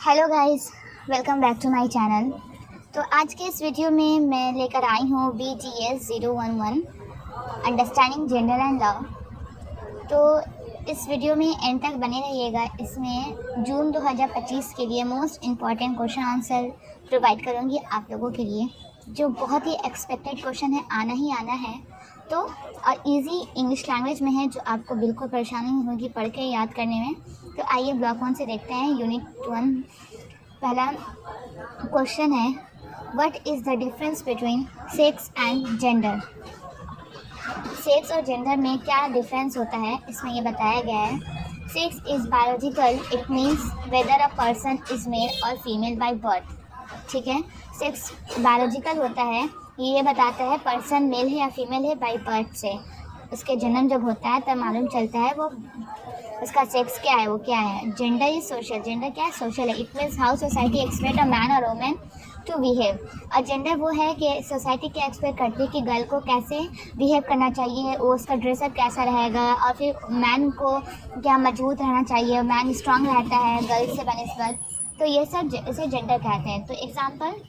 Hello guys, welcome back to my channel. तो आज के इस वीडियो में मैं लेकर आई हूँ BGS 011 understanding gender and love. तो इस वीडियो में एंड तक बने रहिएगा। इसमें जून 2025 के लिए most important question answer provide करूँगी आप लोगों के लिए, जो बहुत ही एक्सपेक्टेड क्वेश्चन है, आना ही आना है। तो और इजी इंग्लिश लैंग्वेज में है, जो आपको बिल्कुल परेशानी नहीं होगी पढ़ के याद करने में। तो आइए ब्लॉक 1 से देखते हैं, यूनिट 1। पहला क्वेश्चन है, what is the difference between sex and gender. Sex और जेंडर में क्या डिफरेंस होता है, इसमें ये बताया गया है। Sex is biological, it means whether a person is male और फीमेल बाय बर्थ। ठीक है, सेक्स बायोलॉजिकल होता है, ये बताता है पर्सन मेल है या फीमेल है बाय बर्थ से। उसके जन्म जब होता है तब मालूम चलता है वो उसका सेक्स क्या है, वो क्या है। जेंडर इज सोशल, जेंडर क्या है, सोशल है। It means how society expect a man और वुमेन टू बिहेव। और जेंडर वो है कि सोसाइटी क्या एक्सपेक्ट करती है कि गर्ल को कैसे बिहेव करना चाहिए, वो उसका ड्रेसअप कैसा रहेगा, और फिर मैन को क्या मजबूत रहना चाहिए, मैन स्ट्रांग रहता है गर्ल से बनिस्बत। तो ये सब इसे जेंडर कहते हैं। तो example,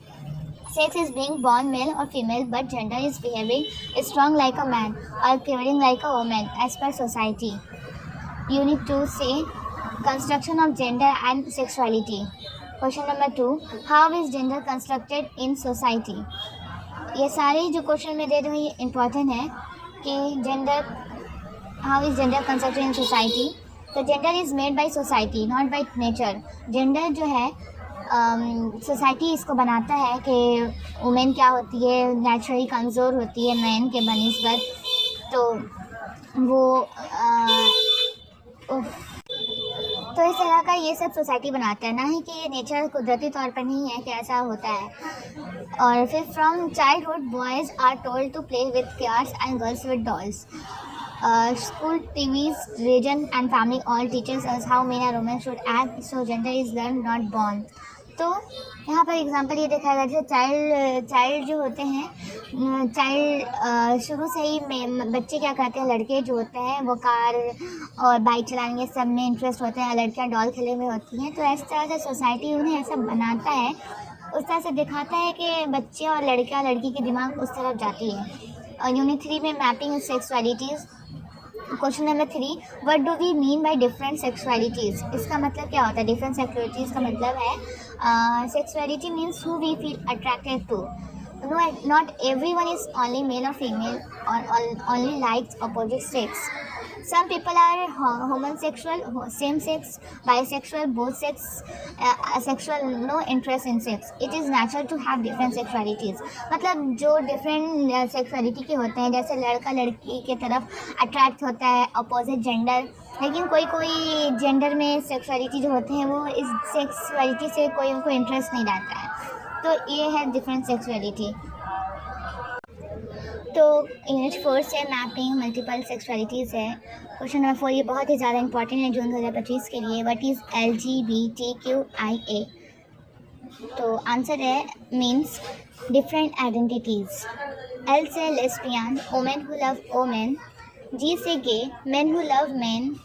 sex is being born male or female, but gender is behaving strong like a man or caring like a woman as per society. Unit 2 say construction of gender and sexuality. Question number 2, how is gender constructed in society? ये सारे जो question में दे रहे हैं ये important है कि gender, how is gender constructed in society. तो gender is made by society not by nature. Gender जो है सोसाइटी इसको बनाता है कि वुमेन क्या होती है, नेचुरली कमज़ोर होती है मैन के बनिस्बत। तो वो तो इस तरह का ये सब सोसाइटी बनाता है, ना ही कि ये नेचर कुदरती तौर पर नहीं है कि ऐसा होता है। और फिर from childhood boys are told to play with cars and girls with dolls. School, TVs, religion and family all teaches us how men and women should act, so gender is learned not born. तो यहाँ पर example ये देखा गया, जैसे child जो होते हैं, चाइल्ड शुरू से ही बच्चे क्या करते हैं, लड़के जो होते हैं वो कार और बाइक चलाने सब में इंटरेस्ट होते हैं, लड़कियाँ डॉल खेलने में होती हैं। तो इस तरह से सोसाइटी उन्हें ऐसा बनाता है, उस तरह से दिखाता है कि बच्चे और लड़का लड़की के दिमाग उस तरफ जाती है। और यूनिट 3 में mapping sexualities. Question number 3, what do we mean by different sexualities. इसका मतलब क्या होता है? डिफरेंट सेक्सुअलिटीज़ का मतलब है sexuality means who we feel attracted to. Not everyone is only male और फीमेल और only likes opposite sex. Some people are homosexual, same sex, bisexual, both sex, asexual, no interest in sex. It is natural to have different sexualities. मतलब जो different sexuality के होते हैं, जैसे लड़का लड़की के तरफ अट्रैक्ट होता है opposite gender, लेकिन कोई कोई जेंडर में सेक्सुअलिटी जो होते हैं वो इस सेक्सुअलिटी से कोई उनको इंटरेस्ट नहीं रहता है। तो ये है डिफरेंट सेक्सुअलिटी। तो यूनिट 4 से मैपिंग मल्टीपल सेक्सुअलिटीज़ है। क्वेश्चन नंबर 4 ये बहुत ही ज़्यादा इंपॉर्टेंट है जून 2025 के लिए। What is LGBTQIA। तो आंसर है मीन्स डिफरेंट आइडेंटिटीज़। L से lesbian, women who love women. G से gay, man who love man.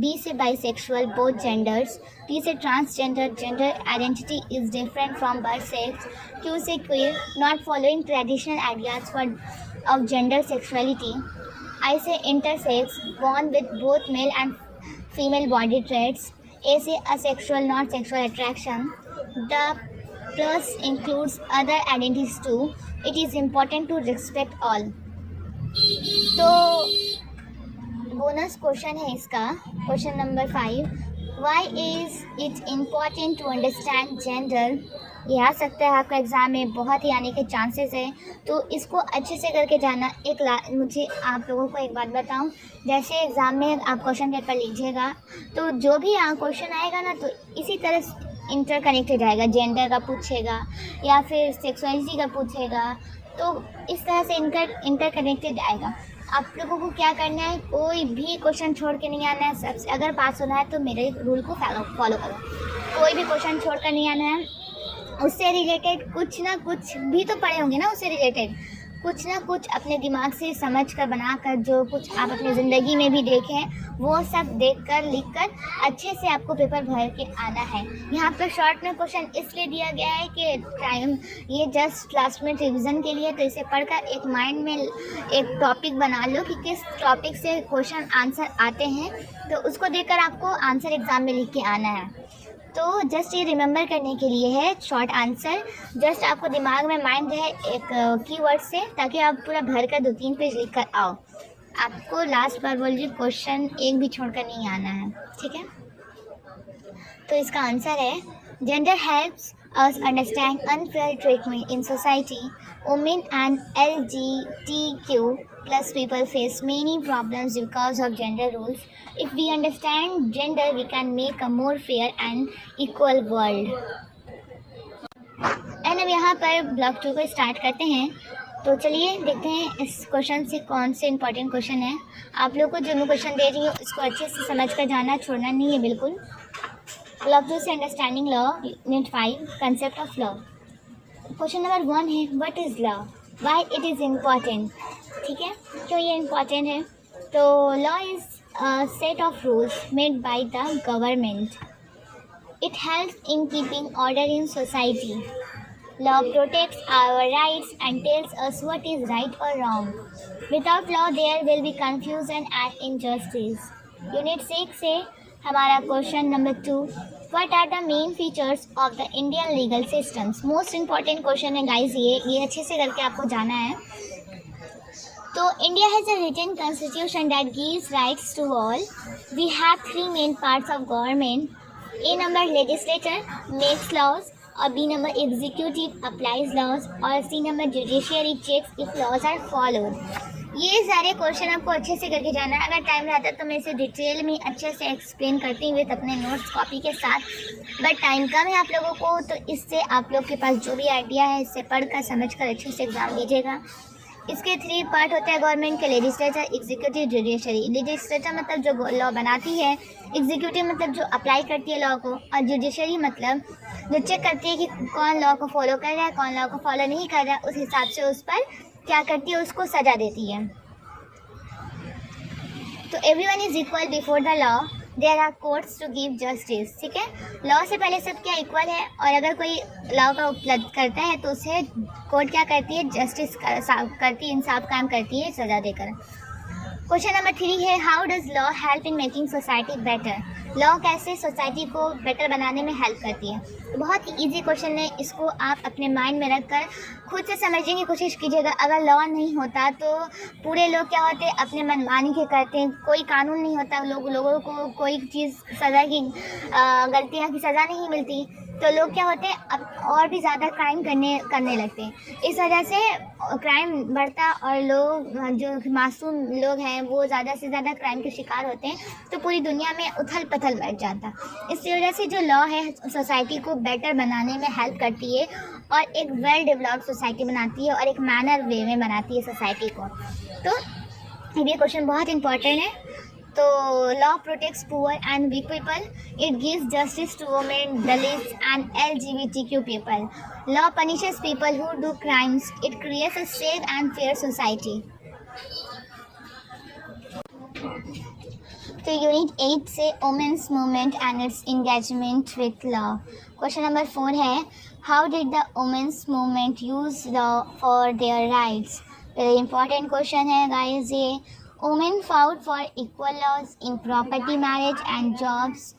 B से बाइसेक्सुअल, बोथ जेंडर्स। T से transgender, gender identity is different from birth sex. Q से queer, not following traditional ideas of gender sexuality. I say intersex, born with both male and female body traits. A say asexual, not sexual attraction. The plus includes other identities too. It is important to respect all. तो bonus question है इसका, question number 5, why is it important to understand gender। ये आ सकता है आपका exam में, बहुत ही आने के चांसेस है, तो इसको अच्छे से करके जाना। मुझे आप लोगों को एक बात बताऊं, जैसे एग्ज़ाम में आप क्वेश्चन पेपर लीजिएगा तो जो भी क्वेश्चन आएगा ना, तो इसी तरह इंटरकनेक्टेड आएगा। जेंडर का पूछेगा या फिर सेक्सुअलिटी का पूछेगा, तो इस तरह से इंटरकनेक्टेड आएगा। आप लोगों को क्या करना है, कोई भी क्वेश्चन छोड़ के नहीं आना है। सबसे अगर पास होना है तो मेरे रूल को फॉलो करो। कोई भी क्वेश्चन छोड़ कर नहीं आना है। उससे रिलेटेड कुछ ना कुछ भी तो पढ़े होंगे ना, उससे रिलेटेड कुछ ना कुछ अपने दिमाग से समझ कर बना कर, जो कुछ आप अपनी ज़िंदगी में भी देखें वो सब देख कर लिख कर अच्छे से आपको पेपर भर के आना है। यहाँ पर शॉर्ट में क्वेश्चन इसलिए दिया गया है कि टाइम ये जस्ट लास्ट में रिविज़न के लिए, तो इसे पढ़कर एक माइंड में एक टॉपिक बना लो कि किस टॉपिक से क्वेश्चन आंसर आते हैं, तो उसको देखकर आपको आंसर एग्ज़ाम में लिख के आना है। तो जस्ट ये रिमेंबर करने के लिए है शॉर्ट आंसर, जस्ट आपको दिमाग में माइंड रहे एक कीवर्ड से, ताकि आप पूरा भर कर 2-3 पेज लिख कर आओ। आपको लास्ट बार बोल रही क्वेश्चन एक भी छोड़कर नहीं आना है, ठीक है। तो इसका आंसर है gender helps us understand unfair treatment in society. Women and LGBTQ plus people face many problems because of gender rules. If we understand gender, we can make a more fair and equal world. And अब यहाँ पर block 2 को start करते हैं। तो चलिए देखते हैं इस क्वेश्चन से कौन से इंपॉर्टेंट क्वेश्चन है। आप लोग को जो मैं क्वेश्चन दे रही हूँ उसको अच्छे से समझ कर जाना, छोड़ना नहीं है बिल्कुल। ब्लॉक 2 से understanding law, unit 5, concept of law. Question number 1 है what is law, why it is important. ठीक है, क्यों ये इम्पॉर्टेंट है। तो law is a set of rules made by the government. It helps in keeping order in society. Law protects our rights and tells us what is right or wrong. Without law, there will be confusion and injustice. Unit 6 से हमारा question number 2, What are the main features of the Indian legal systems? Most important question है guys, ये अच्छे से करके आपको जाना है। तो India has a written constitution that gives rights to all. We have 3 main parts of government. A number legislature makes laws, और B number executive applies laws, और C number judiciary checks if laws are followed. ये सारे question आपको अच्छे से करके जाना है। अगर टाइम रहता तो मैं इसे डिटेल में अच्छे से एक्सप्लेन करती हुई अपने नोट्स कॉपी के साथ, बट टाइम कम है आप लोगों को, तो इससे आप लोग के पास जो भी आइडिया है इससे पढ़कर समझकर अच्छे से एग्ज़ाम दीजिएगा। इसके 3 पार्ट होते हैं गवर्नमेंट के, लेजिस्लेचर, एग्जीक्यूटिव, जुडिशरी। लेजिस्लेचर मतलब जो लॉ बनाती है, एग्जीक्यूटिव मतलब जो अप्लाई करती है लॉ को, और जुडिशरी मतलब जो चेक करती है कि कौन लॉ को फॉलो कर रहा है, कौन लॉ को फॉलो नहीं कर रहा है, उस हिसाब से उस पर क्या करती है, उसको सज़ा देती है। तो everyone is equal before the law, there are courts to give justice. ठीक है, लॉ से पहले सब क्या इक्वल है, और अगर कोई लॉ का उपलब्ध करता है तो उसे कोर्ट क्या करती है, जस्टिस करती है, इंसाफ कायम करती है सज़ा देकर। क्वेश्चन नंबर 3 है how does law help in making society better. Law कैसे सोसाइटी को बेटर बनाने में हेल्प करती है। तो बहुत ही ईजी क्वेश्चन है, इसको आप अपने माइंड में रखकर खुद से समझने की कोशिश कीजिएगा। अगर लॉ नहीं होता तो पूरे लोग क्या होते हैं, अपने मनमानी के करते हैं, कोई कानून नहीं होता, लोगों को कोई चीज़ सज़ा की गलतियाँ की सज़ा नहीं मिलती, तो लोग क्या होते हैं अब और भी ज़्यादा क्राइम करने लगते हैं। इस वजह से क्राइम बढ़ता और लोग जो मासूम लोग हैं वो ज़्यादा से ज़्यादा क्राइम के शिकार होते हैं, तो पूरी दुनिया में उथल पथल बढ़ जाता। इस वजह से जो लॉ है सोसाइटी को बेटर बनाने में हेल्प करती है और एक वेल डेवलप्ड सोसाइटी बनाती है और एक मैनर वे में बनाती है सोसाइटी को। तो ये क्वेश्चन बहुत इंपॉर्टेंट है। तो law protects poor and weak people, it gives justice to women, Dalits and LGBTQ people. Law punishes people who do crimes, it creates a safe and fair society. तो यूनिट 8 से women's movement and its engagement with law. Question number 4 है how did the women's movement use law for their rights. Very important question है guys ये। Women fought for equal laws in property, marriage and jobs.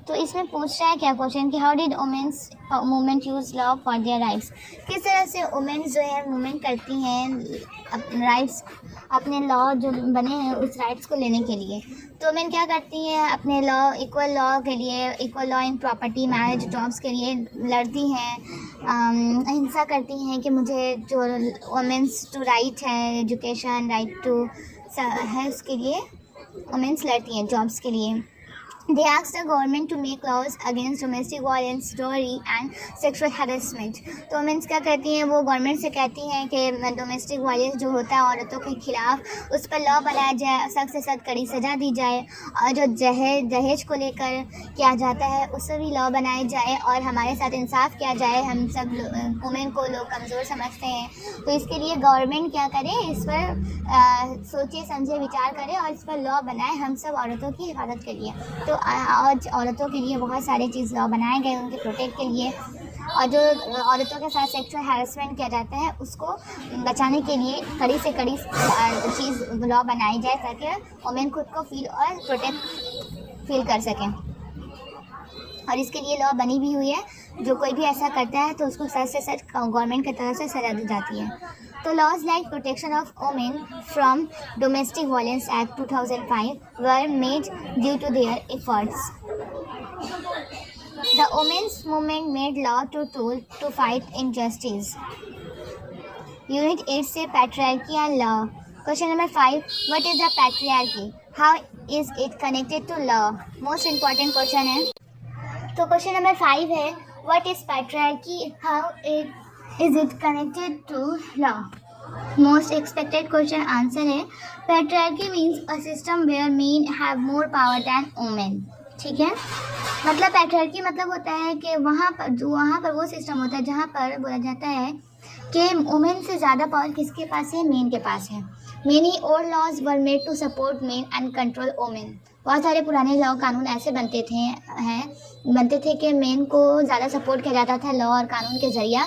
तो इसमें पूछ रहा है क्या question कि how did women's movement use law for their rights. किस तरह से वुमेन्स जो है मूवमेंट करती हैं अपने राइट्स, अपने लॉ जो बने हैं उस राइट्स को लेने के लिए। तो वुमेन क्या करती हैं अपने लॉ, इक्वल लॉ के लिए, equal law in property, marriage, jobs के लिए लड़ती हैं, अहिंसा करती हैं कि मुझे जो वुमेन्स टू राइट है, एजुकेशन राइट टू है, उसके लिए वुमेन्स लड़ती हैं जॉब्स के लिए। They asked the government to make laws against domestic violence, dowry and sexual harassment. तो वुमेन्स क्या कहती हैं, वो गवर्नमेंट से कहती हैं कि डोमेस्टिक वायलेंस जो होता है औरतों के खिलाफ उस पर लॉ बनाया जाए, सख्त से सख्त कड़ी सज़ा दी जाए, और जो दहेज को लेकर किया जाता है उस पर भी लॉ बनाए जाए और हमारे साथ इंसाफ किया जाए। हम सब वुमेन को लोग कमज़ोर समझते हैं, तो इसके लिए गवर्नमेंट क्या करे, इस पर सोचे समझे विचार करे और इस पर लॉ बनाए हम सब औरतों की हिफाजत के लिए। तो आज औरतों के लिए बहुत सारे चीज़ लॉ बनाए गए उनके प्रोटेक्ट के लिए, और जो औरतों के साथ सेक्सुअल हैरेसमेंट किया जाता है उसको बचाने के लिए कड़ी से कड़ी चीज़ लॉ बनाई जाए ताकि वुमेन खुद को फील और प्रोटेक्ट फील कर सकें। और इसके लिए लॉ बनी भी हुई है, जो कोई भी ऐसा करता है तो उसको सख्त से सख्त गवर्नमेंट की तरफ से सजा दी जाती है। तो laws like protection of women from domestic violence act 2005 were made due to their efforts. The women's movement made law to fight injustice. Unit 8 से patriarchy and law. Question number 5. What is the patriarchy? How is it connected to law? Most important question है। तो question number 5 है, What is patriarchy? How is it connected to law? Most expected question answer है, patriarchy means a system where men have more power than women. ठीक है, मतलब patriarchy मतलब होता है कि वहाँ पर वो सिस्टम होता है जहाँ पर बोला जाता है कि वुमेन से ज़्यादा पावर किसके पास है, मेन के पास है। Many old laws were made to support men and control women. बहुत सारे पुराने लॉ कानून ऐसे बनते थे कि मेन को ज़्यादा सपोर्ट किया जाता था लॉ और कानून के जरिया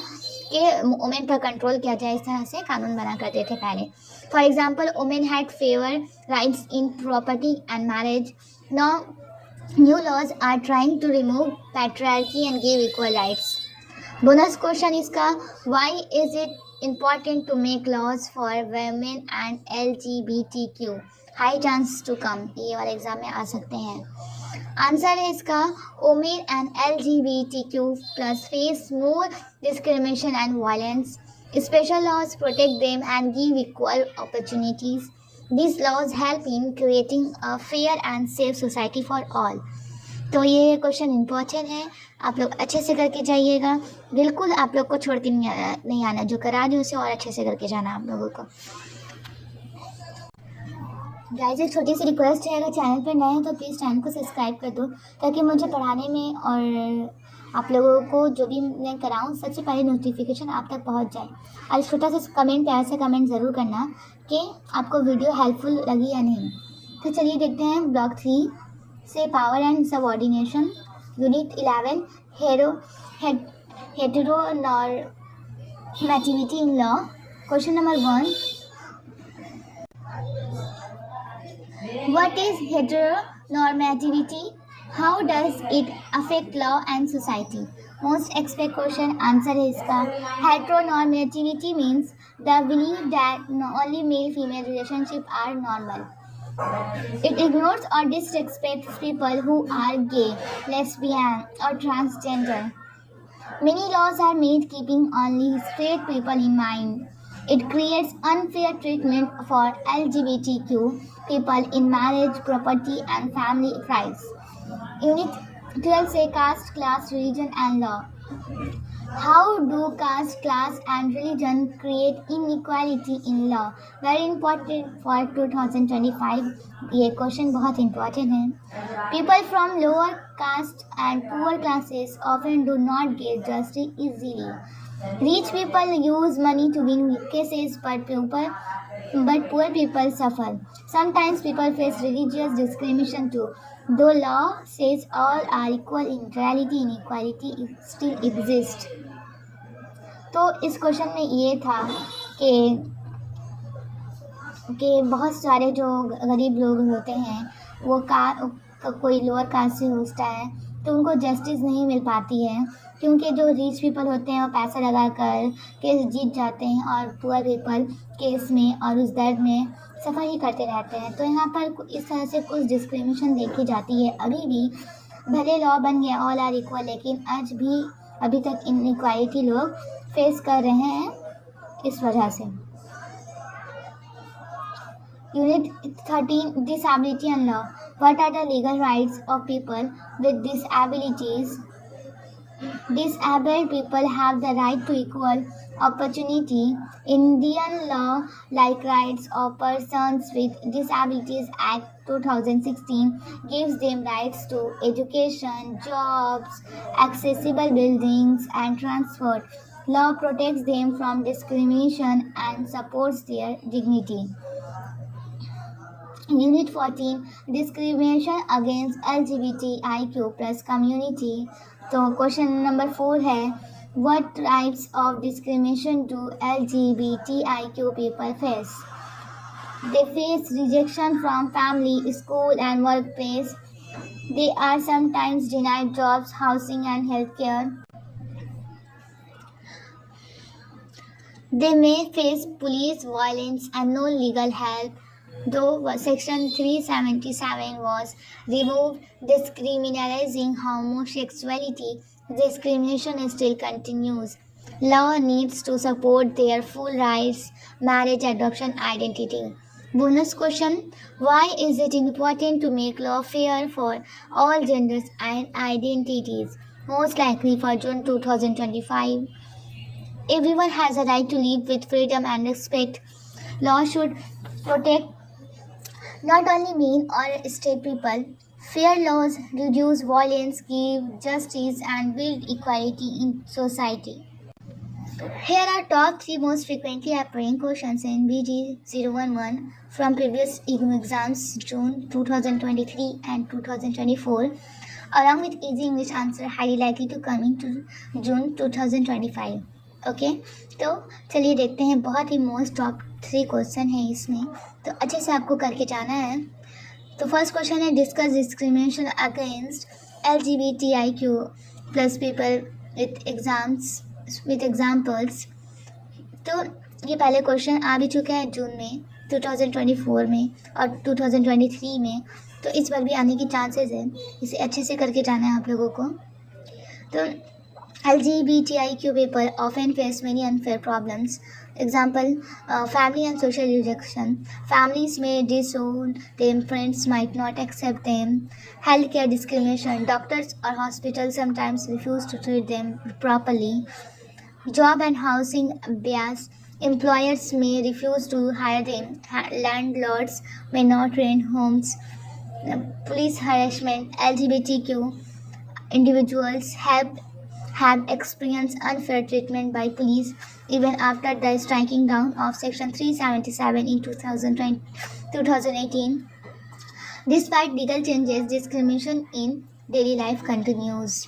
कि वुमेन पर कंट्रोल किया जाए, इस तरह से कानून बना करते थे पहले। For example, women had favour rights in property and marriage. Now new laws are trying to remove patriarchy and give equal rights. Bonus question इसका, why is it important to make laws for women and LGBTQ? High chance to come, ये वाले exam में आ सकते हैं। Answer है इसका, women and LGBTQ plus face more discrimination and violence. Special laws protect them and give equal opportunities. These laws help in creating a fair and safe society for all. तो ये question important है, आप लोग अच्छे से करके जाइएगा। बिल्कुल आप लोग को छोड़ के नहीं आना, जो करा दे उसे और अच्छे से करके जाना आप लोगों को। गाइस, एक छोटी सी रिक्वेस्ट है, अगर चैनल पर नए हैं तो प्लीज़ चैनल को सब्सक्राइब कर दो ताकि मुझे पढ़ाने में और आप लोगों को जो भी मैं कराऊँ सबसे पहले नोटिफिकेशन आप तक पहुंच जाए। और छोटा सा कमेंट, प्यार से कमेंट ज़रूर करना कि आपको वीडियो हेल्पफुल लगी या नहीं। तो चलिए देखते हैं ब्लॉक 3 से power and subordination. Unit 11 heteronormativity in law. Question number 1, What is heteronormativity? How does it affect law and society? Most expected question answer है इसका, heteronormativity means the belief that only male-female relationships are normal. It ignores or disrespects people who are gay, lesbian or transgender. Many laws are made keeping only straight people in mind. It creates unfair treatment for LGBTQ people in marriage, property and family rights. Unit 12 से caste, class, religion and law. How do caste, class and religion create inequality in law? Very important for 2025. ये question बहुत important है। People from lower caste and poor classes often do not get justice easily. Rich people use money to win cases, but poor people suffer. Sometimes people face religious discrimination too. Though law says all are equal, in reality inequality still exists. तो इस question में ये था कि बहुत सारे जो गरीब लोग होते हैं वो कोई लोअर कास्ट से होता है तो उनको जस्टिस नहीं मिल पाती है, क्योंकि जो रिच पीपल होते हैं वो पैसा लगा कर केस जीत जाते हैं और पुअर पीपल केस में और उस दर्द में सफ़र ही करते रहते हैं। तो यहाँ पर इस तरह से कुछ डिस्क्रिमिनेशन देखी जाती है। अभी भी भले लॉ बन गया ऑल आर इक्वल, लेकिन अभी तक इनइक्वालिटी लोग फेस कर रहे हैं इस वजह से। Unit 13, Disability and Law. What are the legal rights of people with disabilities? Disabled people have the right to equal opportunity. Indian law, like Rights of Persons with Disabilities Act 2016, gives them rights to education, jobs, accessible buildings, and transport. Law protects them from discrimination and supports their dignity. Unit 14, Discrimination against LGBTIQ plus community. तो question number 4 है, what types of discrimination do LGBTIQ people face? They face rejection from family, school and workplace. They are sometimes denied jobs, housing and healthcare. They may face police violence and no legal help. Though Section 377 was removed discriminating homosexuality, discrimination still continues. Law needs to support their full rights, marriage, adoption, identity. Bonus question: why is it important to make law fair for all genders and identities? Most likely for June 2025. Everyone has a right to live with freedom and respect. Law should protect not only men or straight people. Fair laws reduce violence, give justice, and build equality in society. Here are top 3 most frequently appearing questions in BG011 from previous IGNOU exams June 2023 and 2024, along with easy English answer highly likely to come into June 2025. Okay तो चलिए देखते हैं, बहुत ही most top 3 question है इसमें, तो अच्छे से आपको करके जाना है। तो फर्स्ट क्वेश्चन है, discuss discrimination against LGBTIQ plus people with examples. तो ये पहले क्वेश्चन आ भी चुका है जून में 2024 में और 2023 में, तो इस बार भी आने की चांसेस है। इसे अच्छे से करके जाना है आप लोगों को। तो LGBTIQ people often face many unfair problems. Example, family and social rejection. Families may disown them, friends might not accept them. Healthcare discrimination. Doctors or hospitals sometimes refuse to treat them properly. Job and housing bias. Employers may refuse to hire them. Landlords may not rent homes. Police harassment. LGBTQ individuals have experienced unfair treatment by police even after the striking down of Section 377 in 2018. Despite legal changes, discrimination in daily life continues.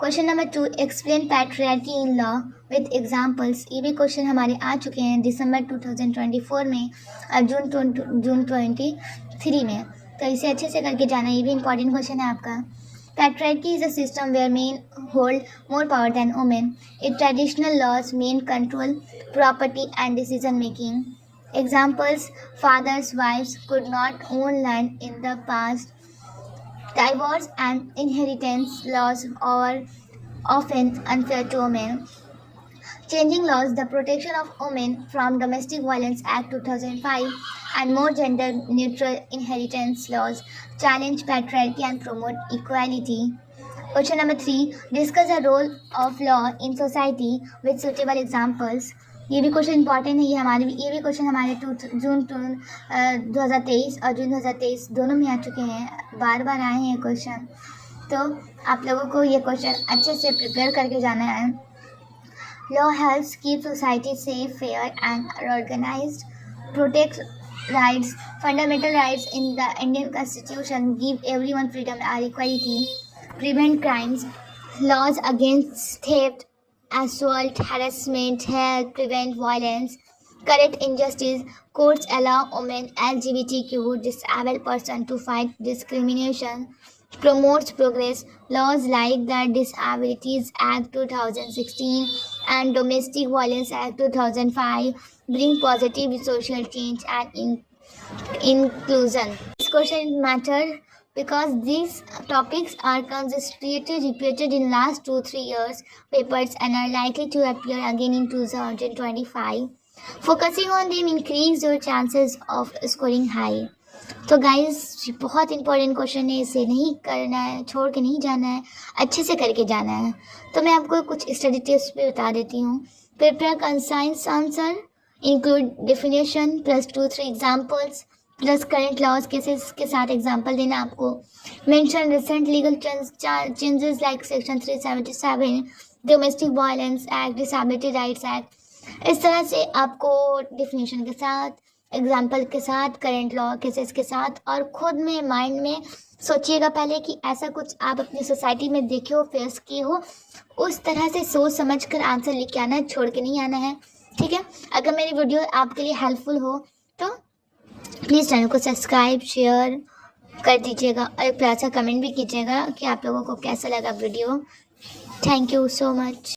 Question number 2, explain patriarchy in law with examples. ये भी question हमारे आ चुके हैं दिसंबर 2024 में और जून 23 में, तो इसे अच्छे से करके जाना, ये भी इंपॉर्टेंट क्वेश्चन है आपका। Patriarchy is a system where men hold more power than women. In traditional laws, men control property and decision making. Examples: fathers' wives could not own land in the past. Divorce and inheritance laws are often unfair to women. Changing laws, the Protection of Women from Domestic Violence Act 2005 and more gender-neutral inheritance laws challenge patriarchy and promote equality. Question number 3, discuss the role of law in society with suitable examples. ये भी question important है, ये भी question हमारे जून 2023 और जून 2023 दोनों में आ चुके हैं, बार बार आए हैं ये क्वेश्चन, तो आप लोगों को ये क्वेश्चन अच्छे से प्रिपेयर करके जाना है। Law helps keep society safe, fair and organized, protects rights, fundamental rights in the Indian Constitution, give everyone freedom and equality, prevent crimes, laws against theft, assault, harassment, help prevent violence, correct injustice, courts allow women, LGBTQ, disabled person to fight discrimination, promotes progress, laws like the Disabilities Act 2016 and Domestic Violence Act 2005 bring positive social change and inclusion. This question matters because these topics are consistently repeated in last 2-3 years papers and are likely to appear again in 2025. Focusing on them increase your chances of scoring high. तो guys बहुत important question है, इसे नहीं करना है, छोड़ के नहीं जाना है, अच्छे से करके जाना है। तो मैं आपको कुछ स्टडी टिप्स भी बता देती हूँ। Prepare concise answer, include definition plus 2-3 examples plus current laws cases के साथ एग्जाम्पल देना आपको। Mention recent legal changes like section 377, domestic violence act, disability rights act. इस तरह से आपको डेफिनेशन के साथ, एग्जाम्पल के साथ, करंट लॉ केसेस के साथ, और खुद में माइंड में सोचिएगा पहले कि ऐसा कुछ आप अपनी सोसाइटी में देखे हो, फेस किए हो। उस तरह से सोच समझ कर आंसर लेके आना है, छोड़ के नहीं आना है, ठीक है। अगर मेरी वीडियो आपके लिए हेल्पफुल हो तो प्लीज़ चैनल को सब्सक्राइब शेयर कर दीजिएगा और एक प्यारा सा कमेंट भी कीजिएगा कि आप लोगों को कैसा लगा video. Thank you so much.